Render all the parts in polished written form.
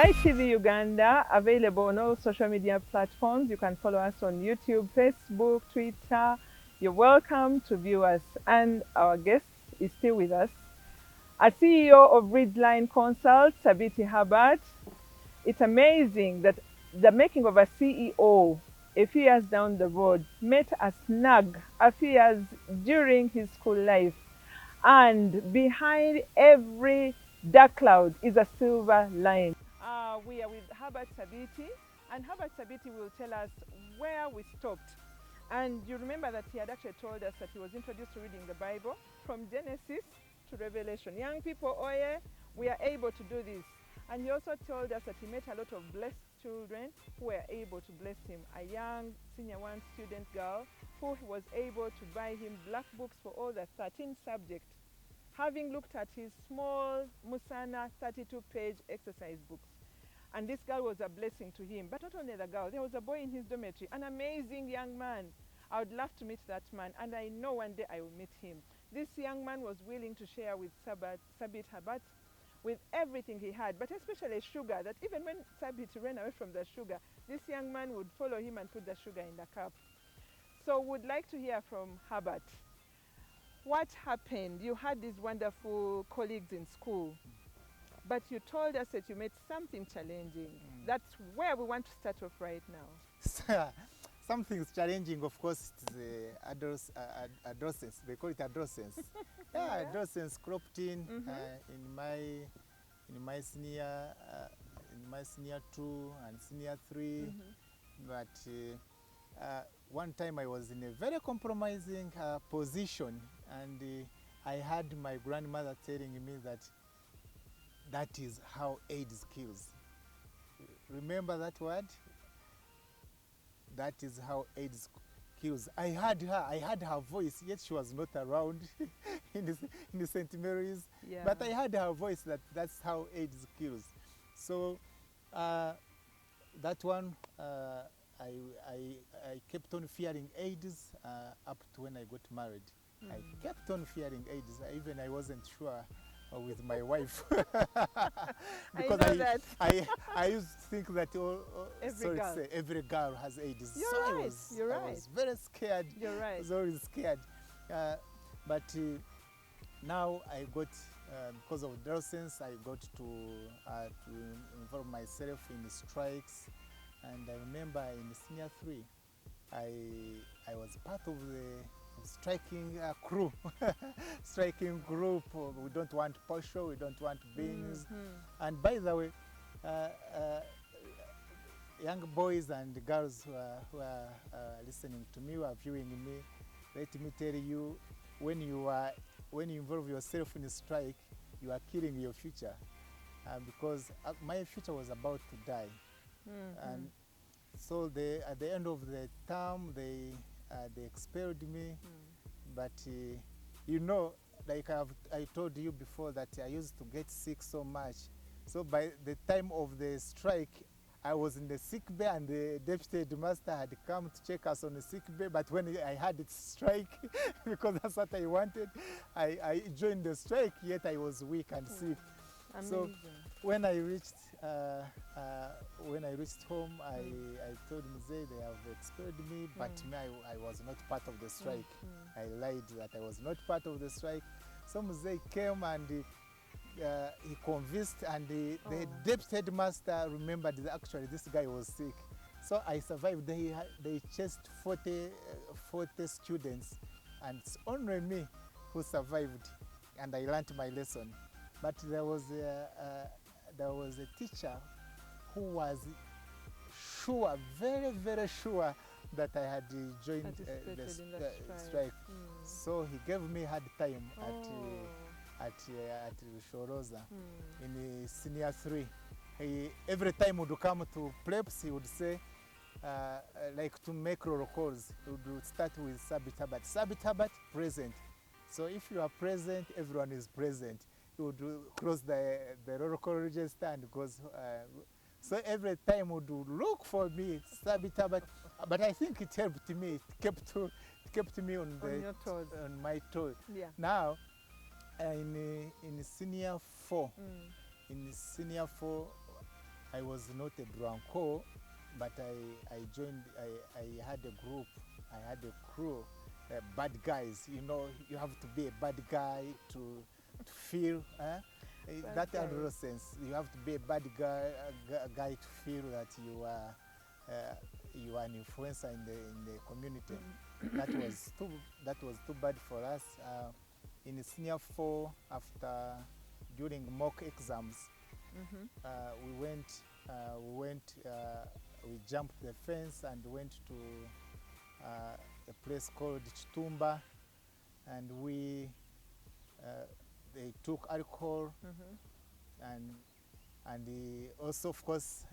Rite TV Uganda, available on all social media platforms. You can follow us on YouTube, Facebook, Twitter. You're welcome to view us. And our guest is still with us. A CEO of Redefining Consult, Sabiti Herbert. It's amazing that the making of a CEO a few years down the road met a snag a few years during his school life. And behind every dark cloud is a silver line. We are with Herbert Sabiti, and Herbert Sabiti will tell us where we stopped. And you remember that he had actually told us that he was introduced to reading the Bible from Genesis to Revelation. Young people, oh yeah, we are able to do this. And he also told us that he met a lot of blessed children who were able to bless him. A young senior one student girl who was able to buy him black books for all the 13 subjects, having looked at his small Musana 32-page exercise books. And this girl was a blessing to him. But not only the girl, there was a boy in his dormitory, an amazing young man. I would love to meet that man, and I know one day I will meet him. This young man was willing to share with Sabit Herbert with everything he had, but especially sugar, that even when Sabit ran away from the sugar, this young man would follow him and put the sugar in the cup. So would like to hear from Herbert. What happened? You had these wonderful colleagues in school, but you told us that you made something challenging. That's where we want to start off right now. Something's challenging, of course, it's adolescence. They call it adolescence. Yeah, adolescence cropped in in my senior 2 and senior 3. But one time I was in a very compromising position, and I had my grandmother telling me that is how AIDS kills. Remember that word? That is how AIDS kills. I had her voice, yet she was not around in the St. Mary's. Yeah. But I had her voice that's how AIDS kills. So that one, I kept on fearing AIDS up to when I got married. I kept on fearing AIDS. I wasn't sure with my wife. Because I know that. I used to think that every girl has AIDS. You're right. I was very scared. You're right. I was always scared. But now I got, because of adolescence, I got to involve myself in strikes. And I remember in senior 3, I was part of the striking crew, striking group. We don't want posho, we don't want beans. And by the way, young boys and girls who are listening to me, who are viewing me, let me tell you, when you involve yourself in a strike, you are killing your future, because my future was about to die. And so at the end of the term, they expelled me. But you know, like I told you before, that I used to get sick so much. So by the time of the strike, I was in the sick bay, and the deputy headmaster had come to check us on the sick bay. But when I had it strike, because that's what I wanted, I joined the strike, yet I was weak and sick. Amazing. So when I reached home, I told Mzee they have expelled me, but me, I was not part of the strike. I lied that I was not part of the strike. So Mzee came, and he convinced, and the deputy headmaster remembered that actually this guy was sick. So I survived. They chased 40 students, and it's only me who survived, and I learned my lesson. But there was a teacher who was sure, very, very sure, that I had joined the strike. So he gave me hard time at Shoroza in senior 3. Every time he would come to preps, he would say, like to make roll calls, he would start with Sabit Herbert. Sabit Herbert, present. So if you are present, everyone is present. He would close the roll call register and goes. So every time he would look for me, Sabit Herbert. But I think it helped me. It kept me on my toes. Yeah. Now, in senior 4, I was not a Bronco, but I joined, I had a group, I had a crew, bad guys. You know, you have to be a bad guy to feel, that adolescence, you have to be a bad guy, guy to feel that you are an influencer in the community. That was too bad for us. In senior 4, during mock exams, we jumped the fence and went to a place called Chitumba, and they took alcohol, and he also, of course,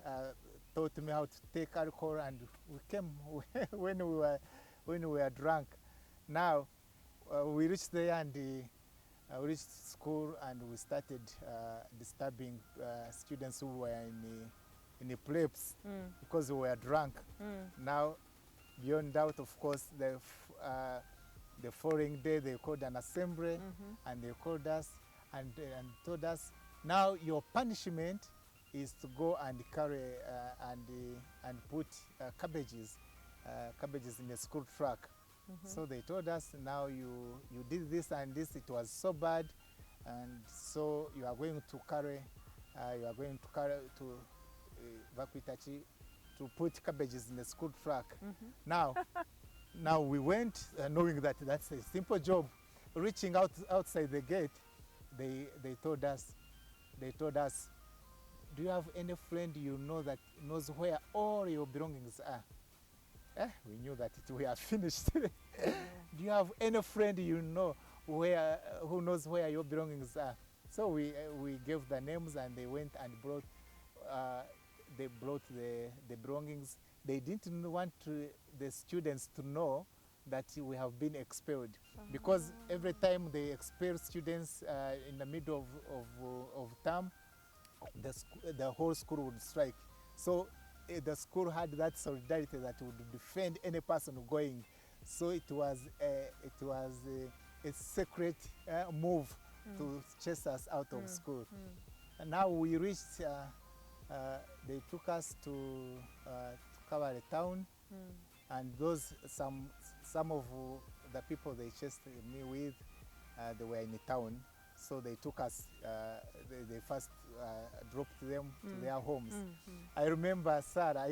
taught me how to take alcohol, and we came when we were drunk. Now we reached there, and we reached school, and we started disturbing students who were in the plebs because we were drunk. Now, beyond doubt, of course, the following day they called an assembly, and they called us and told us, now your punishment is to go and carry and put cabbages in the school truck. So they told us, now you did this and this, it was so bad, and so you are going to carry to Vakwitachi to put cabbages in the school truck. Now we went, knowing that that's a simple job. Reaching outside the gate, they told us, do you have any friend you know that knows where all your belongings are? We knew that we are finished. Do you have any friend you know who knows where your belongings are? So we gave the names, and they went and brought the belongings. They didn't want the students to know that we have been expelled, because every time they expel students in the middle of term, the whole school would strike. So the school had that solidarity that would defend any person going. So it was a secret move to chase us out of school. And now we reached, they took us to cover the town, and some of the people they chased me with, they were in the town. So they took us, they first dropped them to their homes. I remember, Sarah,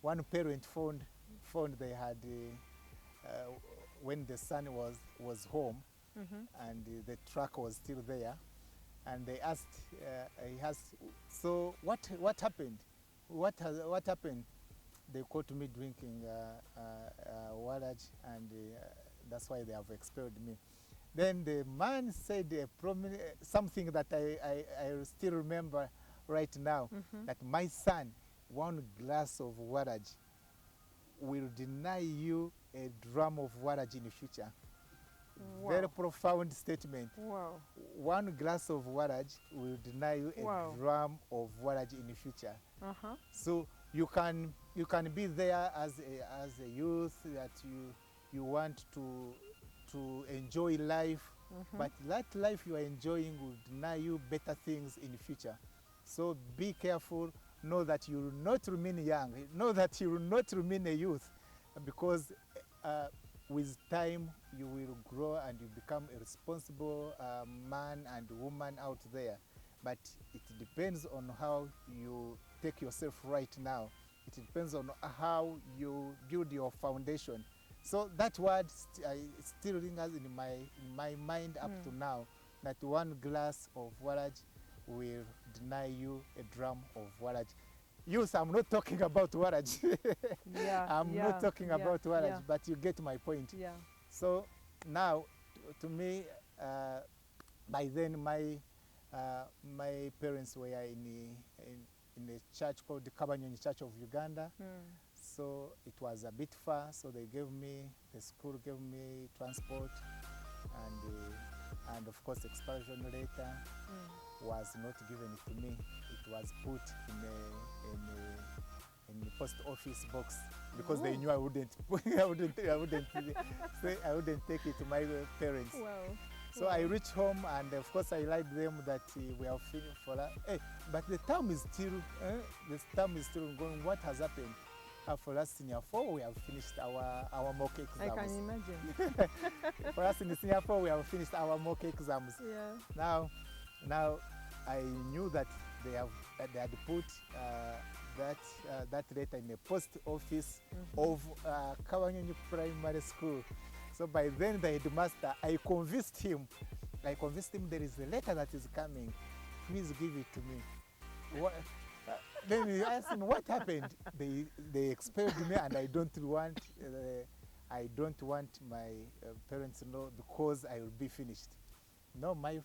one parent phoned they had, when the son was home, and the truck was still there, and they asked, so what happened? What happened? They caught me drinking warage, and that's why they have expelled me. Then the man said something that I still remember right now, that my son, 1 glass of warage will deny you a drum of warage in the future. Wow. Very profound statement. Wow. 1 glass of warage will deny you a drum of warage in the future. So you can be there as a youth, that you want to enjoy life, but that life you are enjoying will deny you better things in the future. So be careful. Know that you will not remain young. Know that you will not remain a youth, because with time you will grow and you become a responsible man and woman out there. But it depends on how you take yourself right now. It depends on how you build your foundation. So that word still lingers in my mind up to now, that 1 glass of warage will deny you a drum of warage. Youth, I'm not talking about warage. I'm not talking about warage, but you get my point. So now, to me, by then my parents were in a church called the Kabanyonyi Church of Uganda. So it was a bit far, so the school gave me transport, and of course expulsion letter was not given to me. It was put in the post office box, because they knew I wouldn't take it to my parents. So I reached home, and of course I lied them that we have finished for that. Hey, but the term is still going. What has happened? For us senior 4, we have finished our mock exams. I can imagine. For us in the senior 4, we have finished our mock exams. Yeah. Now I knew that they had put that letter in the post office of Kawanyonyi Primary School. So by then the headmaster, I convinced him there is a letter that is coming. Please give it to me. What, then he asked me what happened. They expelled me, and I don't want my parents to know, because I will be finished. No, my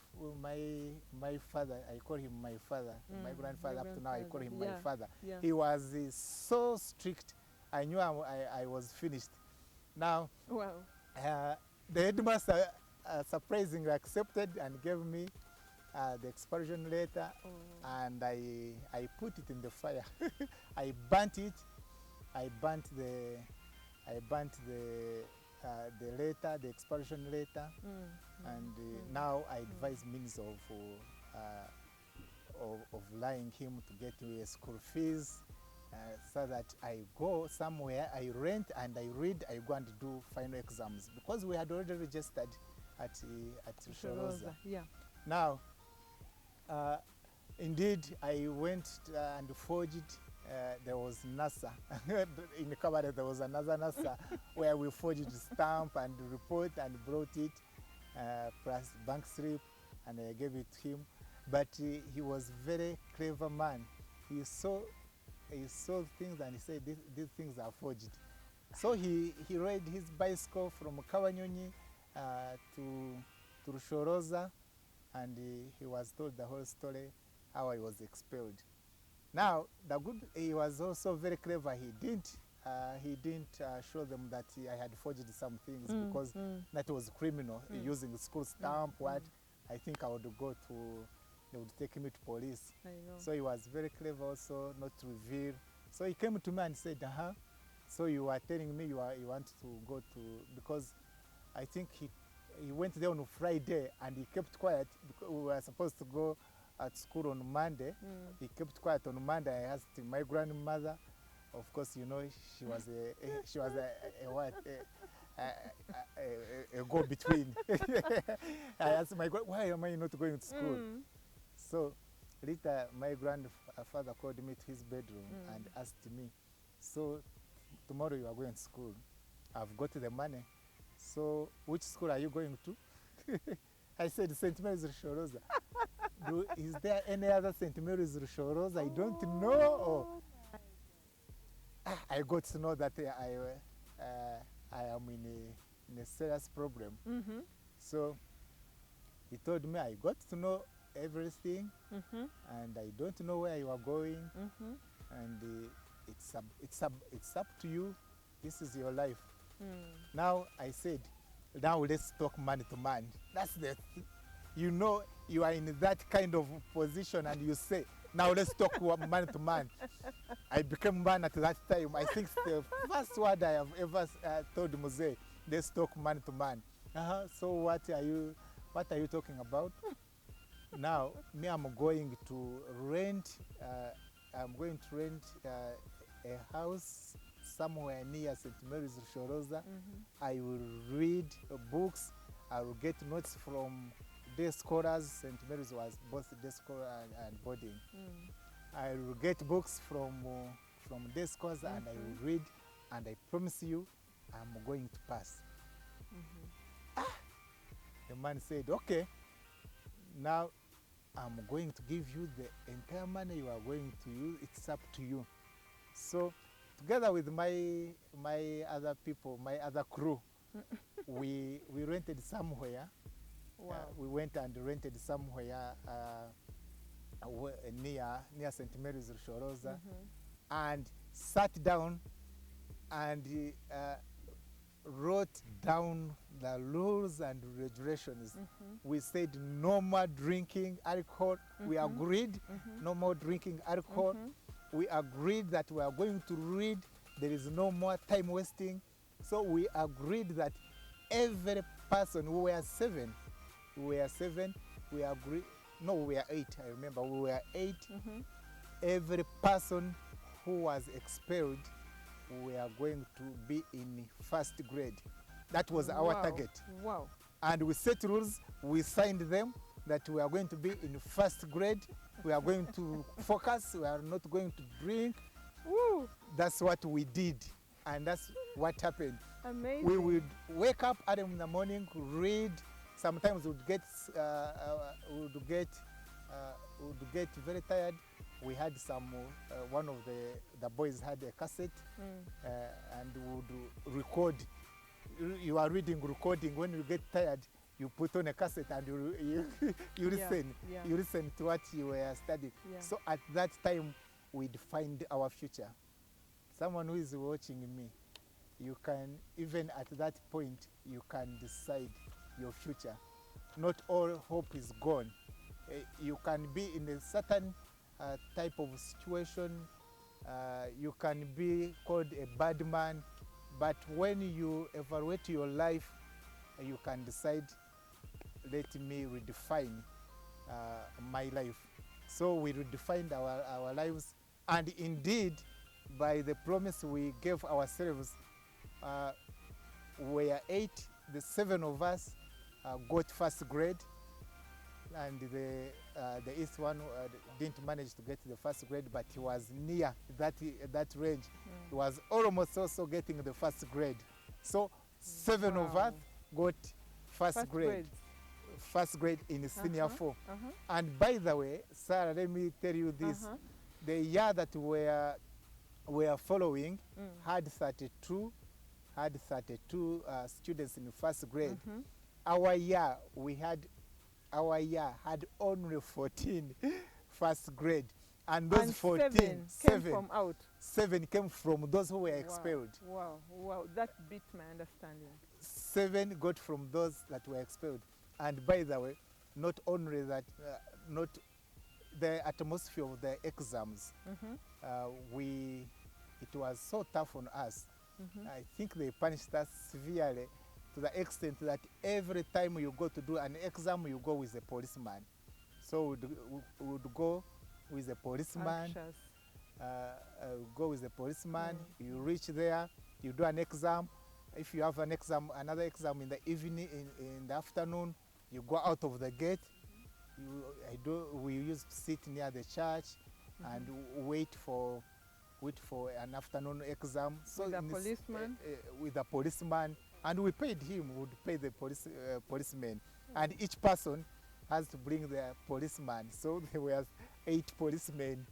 father, I call him my father. My grandfather, up to now, I call him my father. Yeah. He was so strict. I knew I was finished. Now, wow. The headmaster surprisingly accepted and gave me the expulsion letter, and I put it in the fire. I burnt it. I burnt the letter, the expulsion letter, and now I devise means of lying him to get me a school fees, so that I go somewhere, I rent and I read, I go and do final exams, because we had already registered at Shoroza. Yeah. Now, indeed, I went and forged. There was NASA. In the cabaret, there was another NASA where we forged stamp and report and brought it, plus bank slip, and I gave it to him. But he was very clever man. He saw things and he said, these things are forged. So he rode his bicycle from Kawanyonyi to Shoroza, and he was told the whole story, how I was expelled. Now, he was also very clever. He didn't show them that I had forged some things, because that was criminal, using school stamp, I think I would go to, they would take me to police. I know. So he was very clever also, not to reveal. So he came to me and said, so you are telling me you want to go to, because I think he went there on Friday and he kept quiet, because we were supposed to go at school on Monday. He kept quiet on Monday. I asked my grandmother, of course, you know, she was a go-between. I asked my grandmother, why am I not going to school? So later, my grandfather called me to his bedroom and asked me, so tomorrow you are going to school. I've got the money. So which school are you going to? I said, St. Mary's Shoroza. Is there any other St. Mary's Shoroza? I don't know. I got to know that I am in a serious problem. So he told me, I got to know everything, and I don't know where you are going, and it's up to you. This is your life. Now I said, now let's talk man to man. That's you know, you are in that kind of position, and you say, now let's talk man to man. I became man at that time. I think it's the first word I have ever told Mose, let's talk man to man. So what are you talking about? Now, me, I'm going to rent a house somewhere near St. Mary's Shoroza. I will read books. I will get notes from day scholars. St. Mary's was both day scholar and boarding. I will get books from day scholars, and I will read, and I promise you, I'm going to pass. The man said, okay, now I'm going to give you the entire money you are going to use. It's up to you. So together with my other people, my other crew, we rented somewhere. Wow. We went and rented somewhere near St. Mary's Shoroza, and sat down and wrote down the rules and regulations. We said no more drinking alcohol. We agreed no more drinking alcohol. We agreed that we are going to read. There is no more time wasting. So we agreed that every person, we were 7, we were 7, we agreed, no, we were 8, I remember, we were 8. Every person who was expelled, we are going to be in first grade. That was our target. Wow. And we set rules, we signed them that we are going to be in first grade, we are going to focus, we are not going to drink. Woo. That's what we did, and that's what happened. Amazing. We would wake up early in the morning, read. Sometimes we would get very tired. We had some, one of the boys had a cassette, and would record. You are reading, recording. When you get tired, you put on a cassette and you listen. Yeah. You listen to what you were studying. Yeah. So at that time, we'd find our future. Someone who is watching me, you can, even at that point, you can decide your future. Not all hope is gone. You can be in a certain type of situation. You can be called a bad man, but when you evaluate your life, you can decide, let me redefine my life. So we redefined our lives, and indeed, by the promise we gave ourselves, we are 8, the 7 of us got first grade, and the east one didn't manage to get the first grade, but he was near that range. He was almost also getting the first grade. So 7 of us got first grade. First grade in senior 4. And by the way, Sarah, let me tell you this. The year that we are following had 32 students in first grade. Our year had only 14 first grade, and those 14 came from out. 7 came from those who were expelled. Wow, that beats my understanding. 7 got from those that were expelled. And by the way, not only that, not the atmosphere of the exams, it was so tough on us. I think they punished us severely, to the extent that every time you go to do an exam, you go with a policeman. So we would go with a policeman, go with a policeman, you reach there, you do an exam. If you have an exam, another exam in the evening, in the afternoon, you go out of the gate. We used to sit near the church and wait for an afternoon exam. So with a policeman? With a policeman. And we paid him, we would pay the policeman. And each person has to bring their policeman. So there were 8 policemen.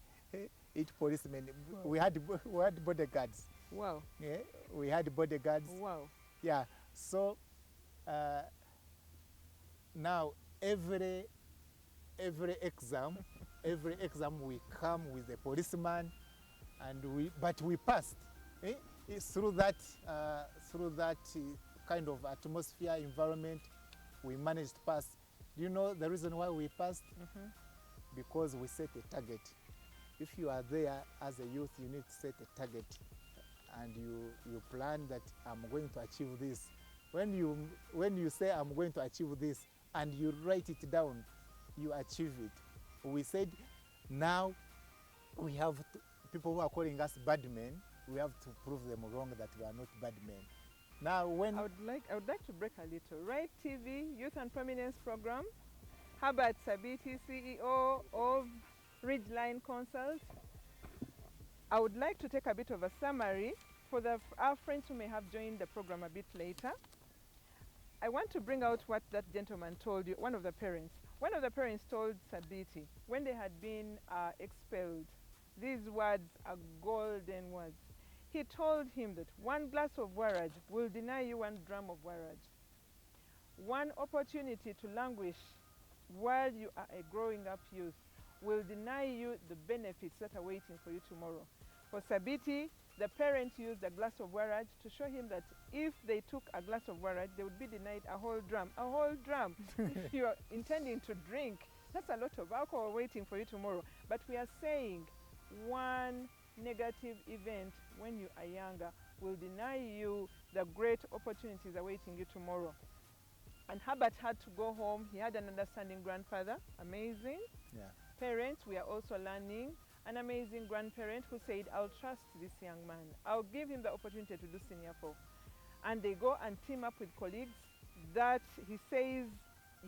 8 policemen. Wow. We had bodyguards. Wow. Yeah, we had bodyguards. Wow. Yeah. So now every exam, we come with a policeman, and but we passed. Through that kind of atmosphere, environment, we managed to pass. Do you know the reason why we passed? Because we set a target. If you are there as a youth, you need to set a target, and you plan that I'm going to achieve this. When you say I'm going to achieve this, and you write it down, you achieve it. We said, now we have people who are calling us bad men. We have to prove them wrong that we are not bad men. Now, when I would like to break a little. Rite TV Youth and Prominence Program. Herbert Sabiti, CEO of Ridgeline Consult. I would like to take a bit of a summary for our friends who may have joined the program a bit later. I want to bring out what that gentleman told you, one of the parents. One of the parents told Sabiti, when they had been expelled, these words are golden words. He told him that 1 glass of warrage will deny you 1 dram of warrage. 1 opportunity to languish while you are a growing up youth will deny you the benefits that are waiting for you tomorrow. For Sabiti, the parent used a glass of warrage to show him that if they took a glass of warrage, they would be denied a whole dram. A whole dram. If you are intending to drink, that's a lot of alcohol waiting for you tomorrow. But we are saying 1 negative event when you are younger will deny you the great opportunities awaiting you tomorrow. And Herbert had to go home. He had an understanding grandfather, amazing. Yeah. Parents, we are also learning. An amazing grandparent who said, I'll trust this young man. I'll give him the opportunity to do senior 4. And they go and team up with colleagues that he says,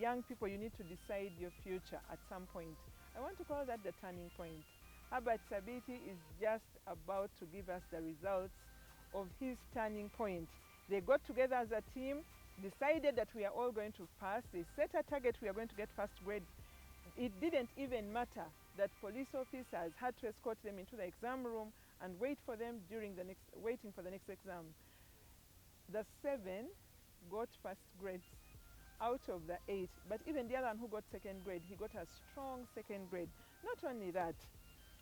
young people, you need to decide your future at some point. I want to call that the turning point. Herbert Sabiti is just about to give us the results of his turning point. They got together as a team, decided that we are all going to pass. They set a target, we are going to get first grade. It didn't even matter that police officers had to escort them into the exam room and wait for them waiting for the next exam. The 7 got first grades out of the 8, but even the other one who got second grade, he got a strong second grade. Not only that,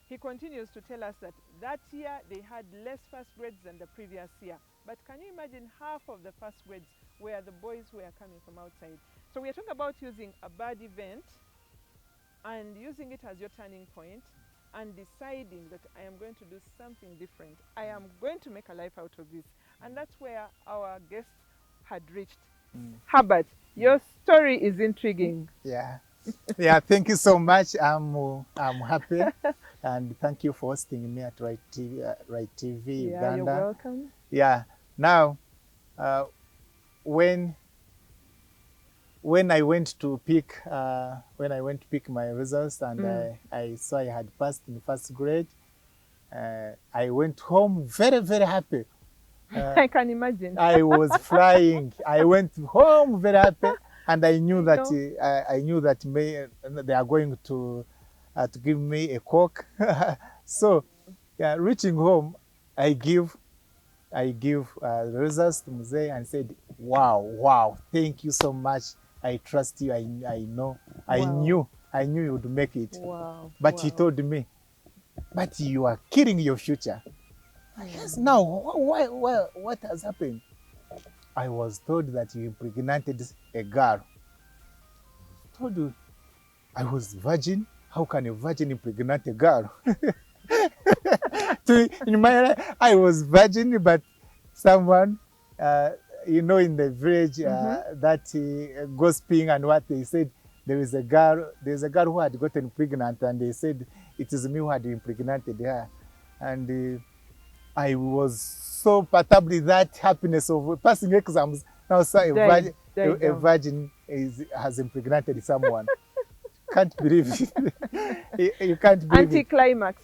he continues to tell us that that year they had less first grades than the previous year. But can you imagine, half of the first grades were the boys who were coming from outside. So we are talking about using a bad event and using it as your turning point and deciding that I am going to do something different. I am going to make a life out of this. And that's where our guest had reached. Herbert, your story is intriguing. Yeah. Yeah, thank you so much. I'm happy. And thank you for hosting me at Rite TV Yeah, Uganda. you're welcome. Yeah. Now, when I went to pick my results and I saw I had passed in first grade, I went home very, very happy. I can imagine. I was flying. I went home very happy, and I knew that they are going to give me a Coke. So, yeah, reaching home, I give the results to Mzee and said, "Wow, thank you so much. I trust you. I know. Wow. I knew you would make it." Wow. But he told me, "But you are killing your future." Yes. Now, what has happened? I was told that you impregnated a girl. I told you I was virgin. How can a virgin impregnate a girl? In my life, I was virgin, but someone, in the village, that gossiping and what they said, there's a girl who had gotten pregnant, and they said it is me who had impregnated her, and I was so perturbed with that happiness of passing exams. Now, so a virgin has impregnated someone. Can't believe it. You can't believe it. Anticlimax.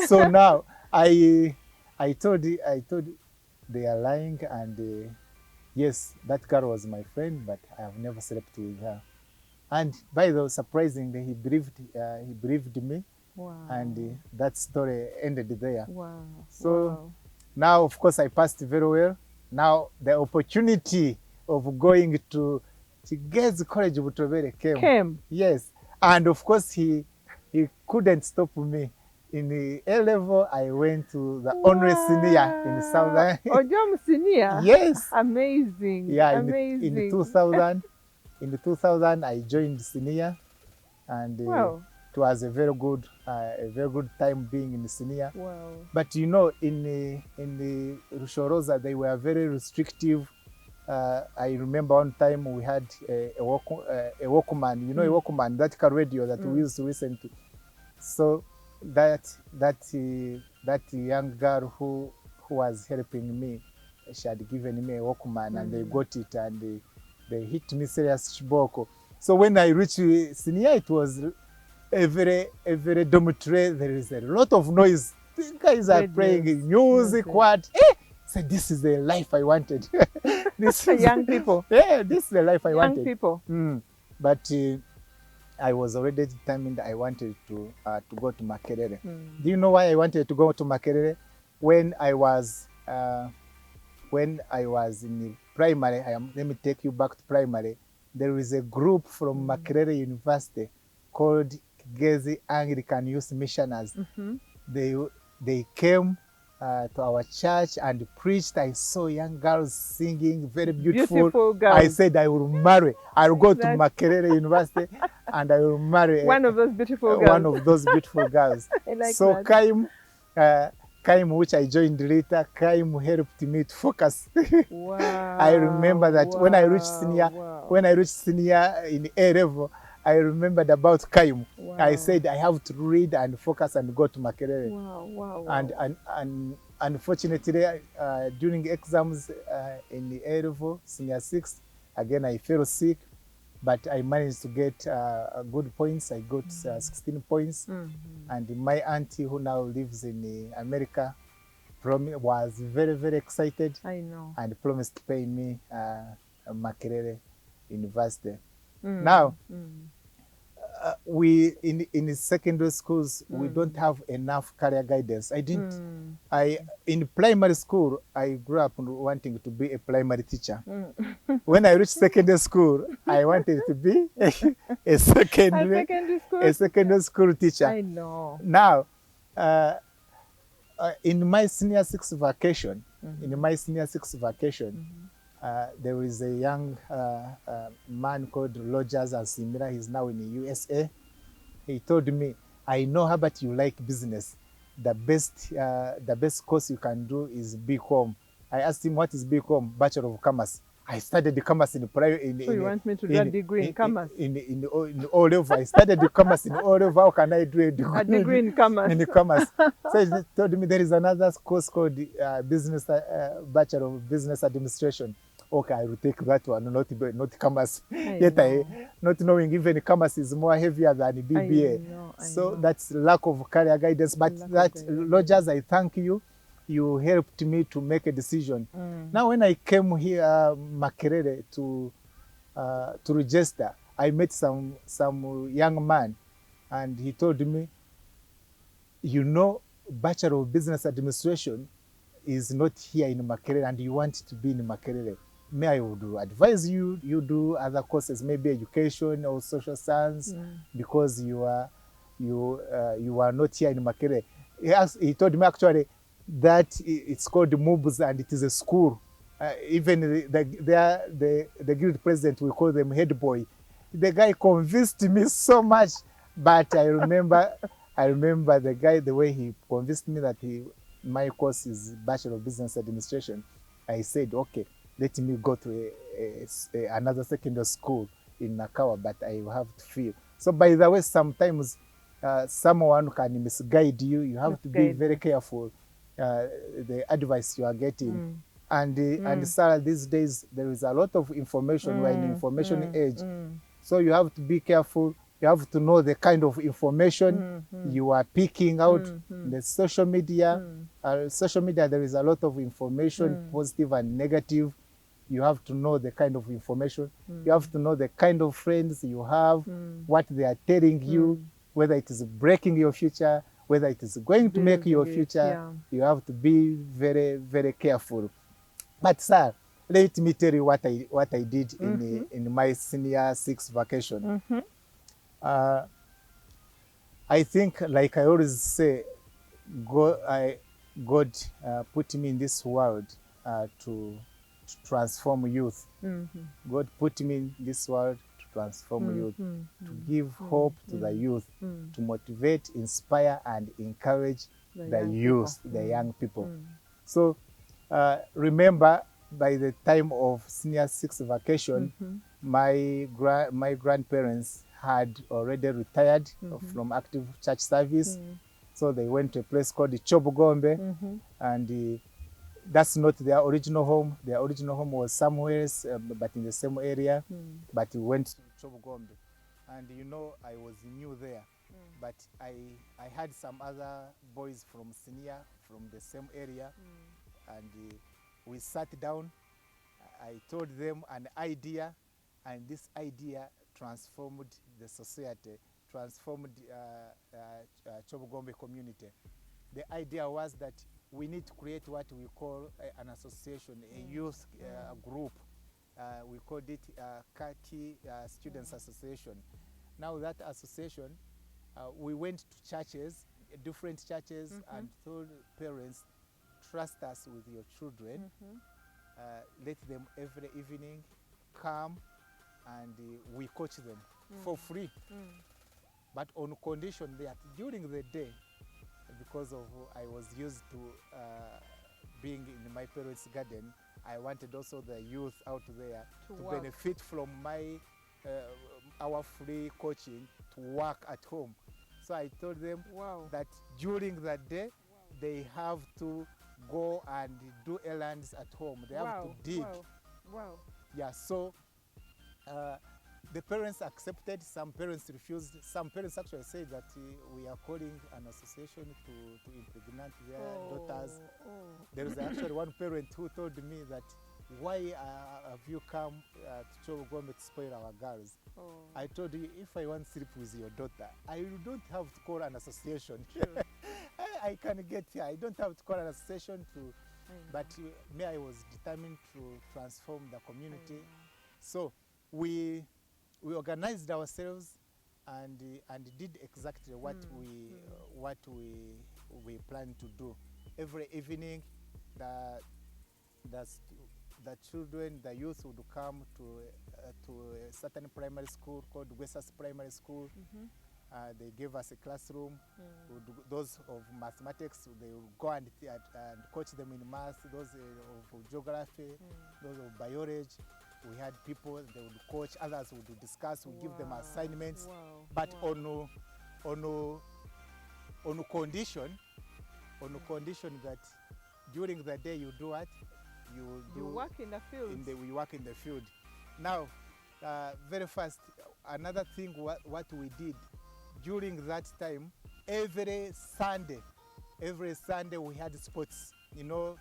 So now I told they are lying, and yes, that girl was my friend, but I have never slept with her. And by the way, surprisingly, he believed me. Wow. And that story ended there. Wow. So now, of course, I passed very well. Now the opportunity of going to Girls College Butobere came. Yes. And of course, he couldn't stop me. In the A level, I went to the honors senior in Southern. Ojom senior? Yes. Amazing. Yeah, amazing. In 2000, I joined senior, and it was a very good time being in the senior. Wow. But in the Rushoroza, they were very restrictive. I remember one time we had a Walkman, a Walkman, that car radio that we used to listen to. So that young girl who was helping me, she had given me a Walkman, and they got it, and they hit me serious shiboko. So when I reached senior, it was a very dormitory. There is a lot of noise. These guys are playing music. What? So this is the life I wanted. This is young people. Yeah, this is the life I wanted. Young people. But I was already determined I wanted to go to Makerere. Do you know why I wanted to go to Makerere? When I was in primary, let me take you back to primary. There is a group from Makerere University called Gezi Anglican Youth Missioners. They came to our church and preached. I saw young girls singing, very beautiful. Girls. I said I will marry. I will go to Makerere University and I will marry one of those beautiful girls. One of those beautiful girls. I like so that. Kaim, which I joined later, Kaim helped me to focus. Wow. I remember that when I reached senior, When I reached senior in A level, I remembered about Kaimu. Wow. I said I have to read and focus and go to Makerere. Wow, wow, wow. And unfortunately, during exams in the A level, senior 6, again I fell sick, but I managed to get good points. I got 16 points. And my auntie, who now lives in America, was very, very excited. I know. And promised to pay me Makerere University. Now, we in secondary schools we don't have enough career guidance. In primary school I grew up wanting to be a primary teacher. When I reached secondary school, I wanted to be a secondary school teacher. I know. Now, in my senior 6 vacation, there is a young man called Rogers Asimira. He's now in the USA. He told me, I know, Herbert, you like business. The best course you can do is BCom. I asked him, what is BCom? Bachelor of Commerce. I studied the commerce in the So you want me to do a degree in commerce? In O level. I studied the commerce in O level. How can I do a degree in commerce? In the commerce. So he told me there is another course called business Bachelor of Business Administration. Okay, I will take that one, not commerce. Not knowing even commerce is more heavier than BBA. I know. That's lack of career guidance. But Rogers, I thank you. You helped me to make a decision. Now, when I came here, Makerere, to register, I met some young man, and he told me, you know, Bachelor of Business Administration is not here in Makerere, and you want to be in Makerere. May I would advise you do other courses, maybe education or social science, because you are not here in Makerere. He told me actually that it's called MOOBS and it is a school. Even the guild president, we call them head boy. The guy convinced me so much, but I remember the guy, the way he convinced me that my course is Bachelor of Business Administration. I said, okay, let me go to another secondary school in Nakawa, but I will have to feel. So by the way, sometimes someone can misguide you. You have to be very careful the advice you are getting. And Sarah, these days there is a lot of information. We're in information age. So you have to be careful. You have to know the kind of information you are picking out. The social media. Social media, there is a lot of information, positive and negative. You have to know the kind of information. You have to know the kind of friends you have, what they are telling you, whether it is breaking your future, whether it is going to make your future. You have to be very, very careful. But sir, let me tell you what I did in my senior 6 vacation. I think, like I always say, God put me in this world to transform youth. God put me in this world to transform youth, to give hope to the youth, to motivate, inspire, and encourage the youth, the young people. So remember, by the time of senior 6 vacation, my grandparents had already retired from active church service. So they went to a place called Chobugombe, and that's not their original home. Their original home was somewhere else, but in the same area. But we went to Chobugombe. And you know, I was new there. But I had some other boys from senior, from the same area. And we sat down. I told them an idea. And this idea transformed the society, transformed Chobugombe community. The idea was that we need to create what we call an association, a youth group. We called it Kati Students Association. Now that association, we went to churches, different churches, and told parents, trust us with your children. Let them every evening come and we coach them for free. But on condition that during the day, because of I was used to being in my parents' garden, I wanted also the youth out there to work. benefit from our free coaching to work at home. So I told them that during the day, they have to go and do errands at home. They have to dig. Yeah, so the parents accepted, some parents refused. Some parents actually said that we are calling an association to impregnate their daughters. There is actually one parent who told me that, why have you come to Chogome to spoil our girls? I told you, if I want to sleep with your daughter, I don't have to call an association. I can get here. I don't have to call an association to, but me, I was determined to transform the community. So we organized ourselves and did exactly what we planned to do. Every evening, the children, the youth would come to a certain primary school called Wesas Primary School. They gave us a classroom. Those of mathematics, they would go and coach them in math. Those of geography, those of biology. We had people, they would coach, others would discuss, we give them assignments, but on condition that during the day you do what? You work in the field. We work in the field. Now, very fast, another thing what we did during that time, every Sunday we had sports. You know,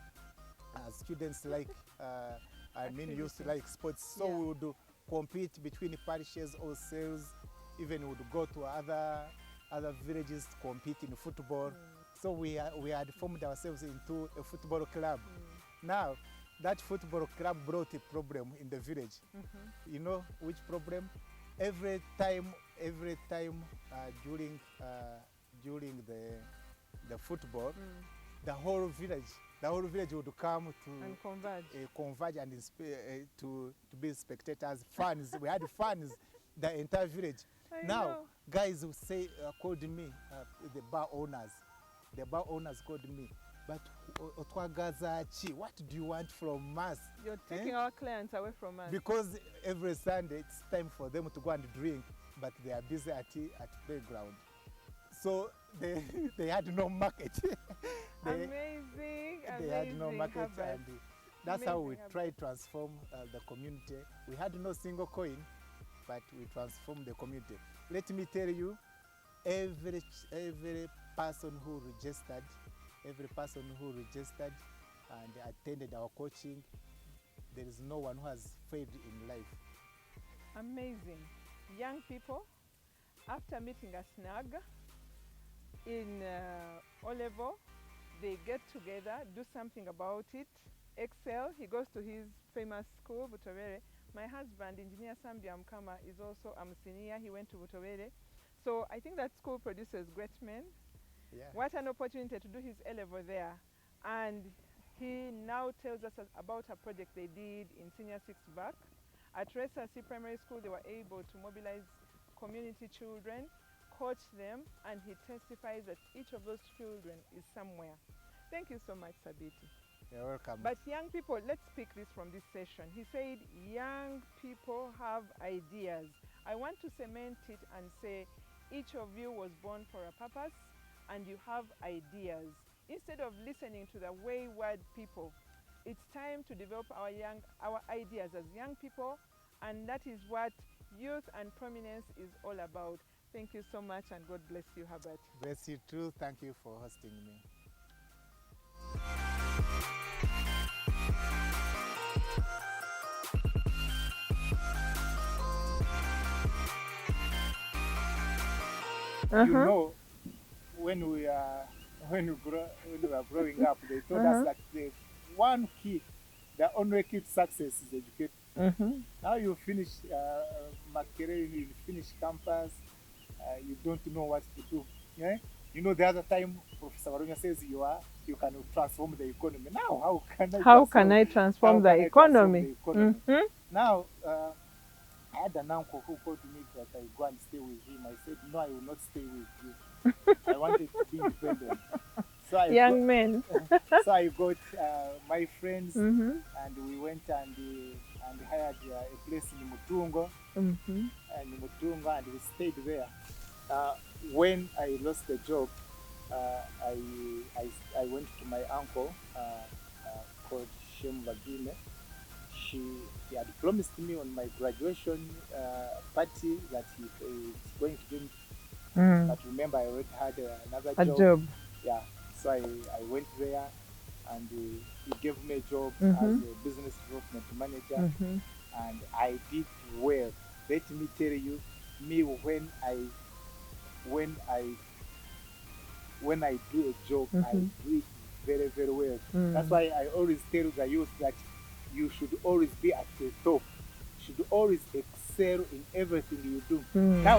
students like used to like sports, so we would compete between parishes or cells, even would go to other villages to compete in football. So we had formed ourselves into a football club. Now, that football club brought a problem in the village. You know which problem? Every time during the football, the whole village would come to and converge and to be spectators, fans. We had fans, the entire village. Now, guys who say called me, the bar owners called me. But what do you want from us? You're taking our clients away from us. Because every Sunday it's time for them to go and drink, but they are busy at playground. So they had no market. Amazing. They had no market, Herbert. and that's how we tried to transform the community. We had no single coin, but we transformed the community. Let me tell you, every person who registered and attended our coaching, there is no one who has failed in life. Amazing. Young people, after meeting a snag in O-level, they get together, do something about it. Excel, he goes to his famous school, Butowere. My husband, Engineer Sambia Mkama, is also a senior. He went to Butowere. So I think that school produces great men. Yeah. What an opportunity to do his A-level there. And he now tells us about a project they did in Senior 6 back. At Resasi Primary School, they were able to mobilize community children, coach them, and he testifies that each of those children is somewhere. Thank you so much, Sabiti. You're welcome. But young people, let's pick this from this session. He said, young people have ideas. I want to cement it and say, each of you was born for a purpose, and you have ideas. Instead of listening to the wayward people, it's time to develop our ideas as young people, and that is what youth and prominence is all about. Thank you so much, and God bless you, Herbert. Bless you too. Thank you for hosting me. You know, when we were growing up, they told us that the one key, the only key to success is education. Now you finish Makerere, you finish campus, you don't know what to do. Yeah? You know, the other time Professor Warunya says you can transform the economy. Now, how can I transform the economy? Now, I had an uncle who called me that I go and stay with him. I said, no, I will not stay with you. I wanted to be independent. So I Young men. so I got my friends, Mm-hmm. and we went and hired a place in Mutungo, Mm-hmm. and we stayed there. Uh, when I lost the job, I went to my uncle called Shem Vagine. She he had promised me on my graduation party that he's going to give me, Mm. but remember I already had another A job. job. Yeah, so I went there, and he gave me a job as Mm-hmm. a business development manager, Mm-hmm. and I did well. Let me tell you, me when I when I do a job, I Mm-hmm. do it very, very well. That's Mm. why I always tell the youth that you should always be at the top. You should always excel in everything you do. Mm. Now,